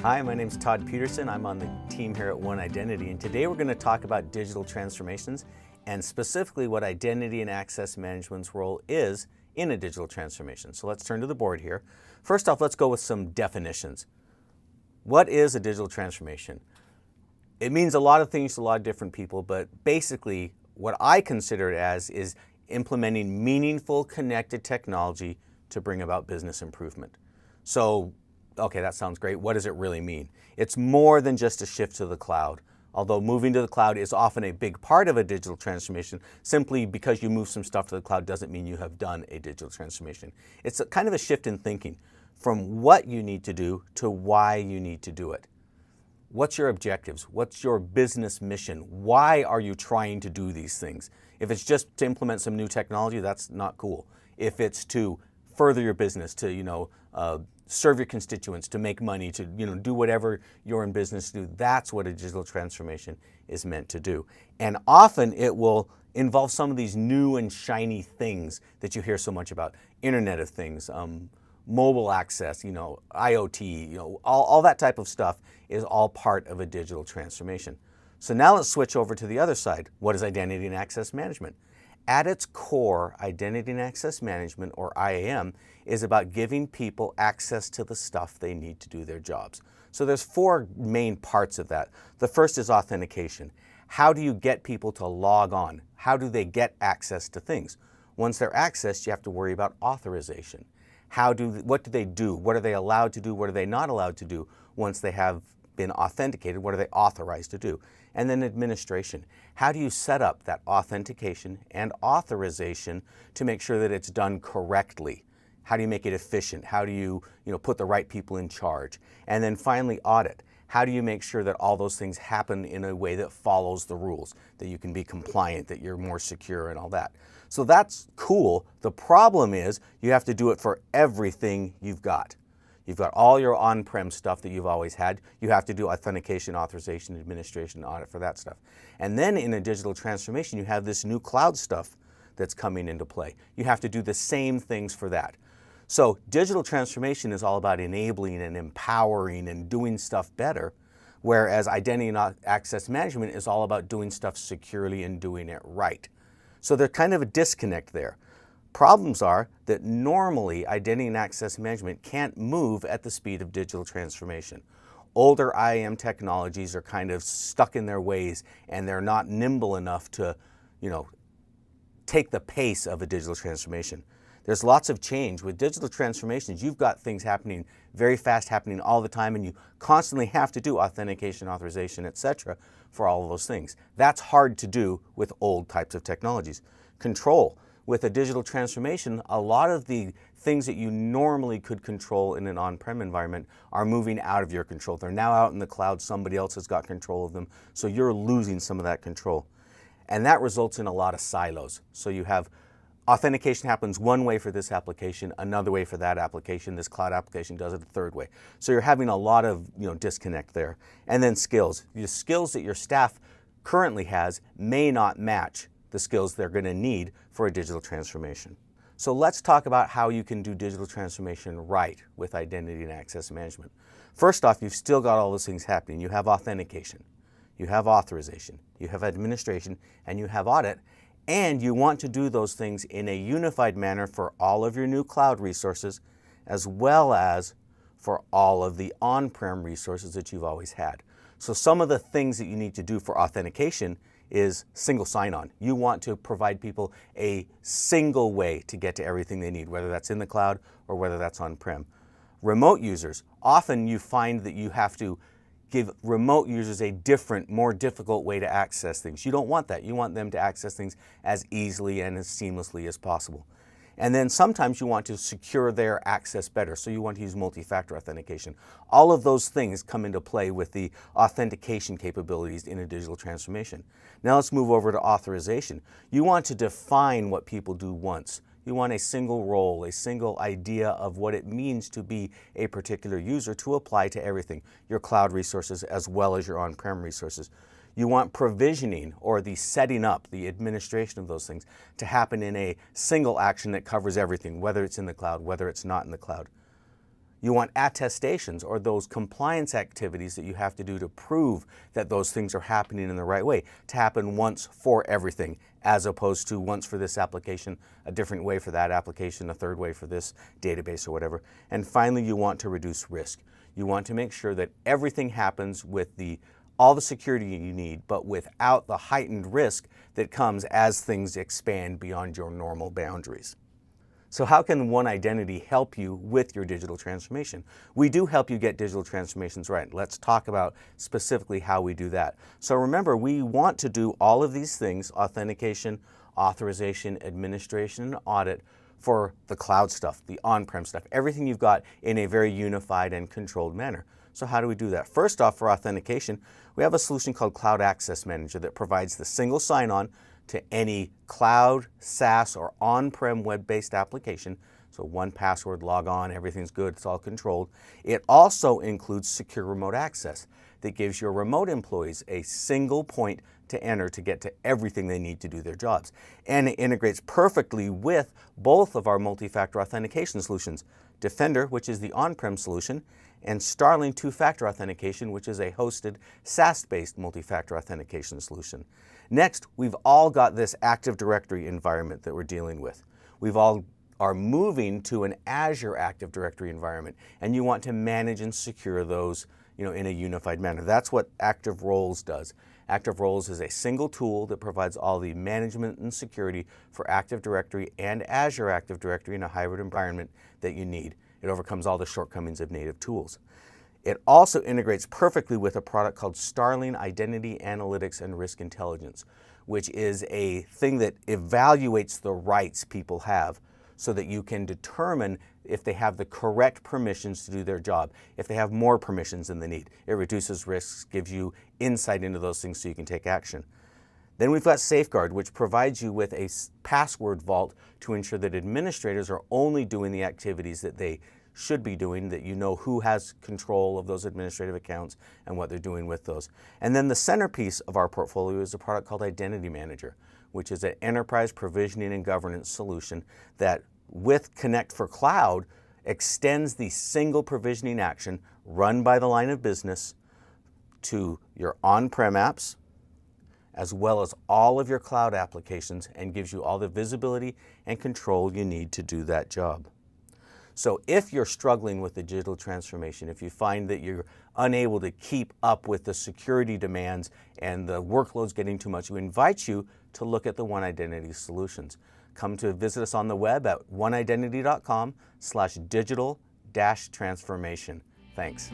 Hi, my name is Todd Peterson. I'm on the team here at One Identity, and today we're going to talk about digital transformations and specifically what identity and access management's role is in a digital transformation. So let's turn to the board here. First off, let's go with some definitions. What is a digital transformation? It means a lot of things to a lot of different people, but basically what I consider it as is implementing meaningful connected technology to bring about business improvement. So, okay, that sounds great. What does it really mean? It's more than just a shift to the cloud. Although moving to the cloud is often a big part of a digital transformation, simply because you move some stuff to the cloud doesn't mean you have done a digital transformation. It's a kind of a shift in thinking from what you need to do to why you need to do it. What's your objectives? What's your business mission? Why are you trying to do these things? If it's just to implement some new technology, that's not cool. If it's to further your business, to serve your constituents, to make money, to do whatever you're in business to do, that's what a digital transformation is meant to do. And often it will involve some of these new and shiny things that you hear so much about. Internet of Things, mobile access, IoT, all that type of stuff is all part of a digital transformation. So now let's switch over to the other side. What is identity and access management? At its core, identity and access management, or IAM, is about giving people access to the stuff they need to do their jobs. So there's four main parts of that. The first is authentication. How do you get people to log on? How do they get access to things? Once they're accessed, you have to worry about authorization. What do they do? What are they allowed to do? What are they not allowed to do once they have been authenticated? What are they authorized to do? And then administration. How do you set up that authentication and authorization to make sure that it's done correctly? How do you make it efficient? How do you, put the right people in charge? And then finally, audit. How do you make sure that all those things happen in a way that follows the rules, that you can be compliant, that you're more secure and all that? So that's cool. The problem is you have to do it for everything you've got. You've got all your on-prem stuff that you've always had. You have to do authentication, authorization, administration, audit for that stuff. And then in a digital transformation, you have this new cloud stuff that's coming into play. You have to do the same things for that. So digital transformation is all about enabling and empowering and doing stuff better, whereas identity and access management is all about doing stuff securely and doing it right. So there's kind of a disconnect there. Problems are that normally identity and access management can't move at the speed of digital transformation. Older IAM technologies are kind of stuck in their ways and they're not nimble enough to, take the pace of a digital transformation. There's lots of change. With digital transformations, you've got things happening very fast, happening all the time, and you constantly have to do authentication, authorization, etc. for all of those things. That's hard to do with old types of technologies. Control. With a digital transformation, a lot of the things that you normally could control in an on-prem environment are moving out of your control. They're now out in the cloud. Somebody else has got control of them, so you're losing some of that control. And that results in a lot of silos. So you have authentication happens one way for this application, another way for that application. This cloud application does it a third way. So you're having a lot of disconnect there. And then skills. The skills that your staff currently has may not match the skills they're going to need for a digital transformation. So let's talk about how you can do digital transformation right with identity and access management. First off, you've still got all those things happening. You have authentication, you have authorization, you have administration, and you have audit. And you want to do those things in a unified manner for all of your new cloud resources, as well as for all of the on-prem resources that you've always had. So some of the things that you need to do for authentication is single sign-on. You want to provide people a single way to get to everything they need, whether that's in the cloud or whether that's on-prem. Remote users, often you find that you have to give remote users a different, more difficult way to access things. You don't want that. You want them to access things as easily and as seamlessly as possible. And then sometimes you want to secure their access better, so you want to use multi-factor authentication. All of those things come into play with the authentication capabilities in a digital transformation. Now let's move over to authorization. You want to define what people do once. You want a single role, a single idea of what it means to be a particular user to apply to everything, your cloud resources as well as your on-prem resources. You want provisioning, or the setting up, the administration of those things, to happen in a single action that covers everything, whether it's in the cloud, whether it's not in the cloud. You want attestations, or those compliance activities that you have to do to prove that those things are happening in the right way, to happen once for everything, as opposed to once for this application, a different way for that application, a third way for this database or whatever. And finally, you want to reduce risk. You want to make sure that everything happens with all the security you need, but without the heightened risk that comes as things expand beyond your normal boundaries. So how can One Identity help you with your digital transformation? We do help you get digital transformations right. Let's talk about specifically how we do that. So remember, we want to do all of these things: authentication, authorization, administration, and audit, for the cloud stuff, the on-prem stuff, everything you've got in a very unified and controlled manner. So how do we do that? First off, for authentication, we have a solution called Cloud Access Manager that provides the single sign-on to any cloud, SaaS, or on-prem web-based application. So one password, log on, everything's good, it's all controlled. It also includes secure remote access that gives your remote employees a single point to enter to get to everything they need to do their jobs. And it integrates perfectly with both of our multi-factor authentication solutions: Defender, which is the on-prem solution, and Starling two-factor authentication, which is a hosted SaaS-based multi-factor authentication solution. Next, we've all got this Active Directory environment that we're dealing with. We've all are moving to an Azure Active Directory environment, and you want to manage and secure those, in a unified manner. That's what Active Roles does. Active Roles is a single tool that provides all the management and security for Active Directory and Azure Active Directory in a hybrid environment that you need. It overcomes all the shortcomings of native tools. It also integrates perfectly with a product called Starling Identity Analytics and Risk Intelligence, which is a thing that evaluates the rights people have so that you can determine if they have the correct permissions to do their job, if they have more permissions than they need. It reduces risks, gives you insight into those things so you can take action. Then we've got Safeguard, which provides you with a password vault to ensure that administrators are only doing the activities that they should be doing, that you know who has control of those administrative accounts and what they're doing with those. And then the centerpiece of our portfolio is a product called Identity Manager, which is an enterprise provisioning and governance solution that, with Connect for Cloud, extends the single provisioning action run by the line of business to your on-prem apps, as well as all of your cloud applications, and gives you all the visibility and control you need to do that job. So if you're struggling with the digital transformation, if you find that you're unable to keep up with the security demands and the workload's getting too much, we invite you to look at the One Identity solutions. Come to visit us on the web at oneidentity.com/digital-transformation. Thanks.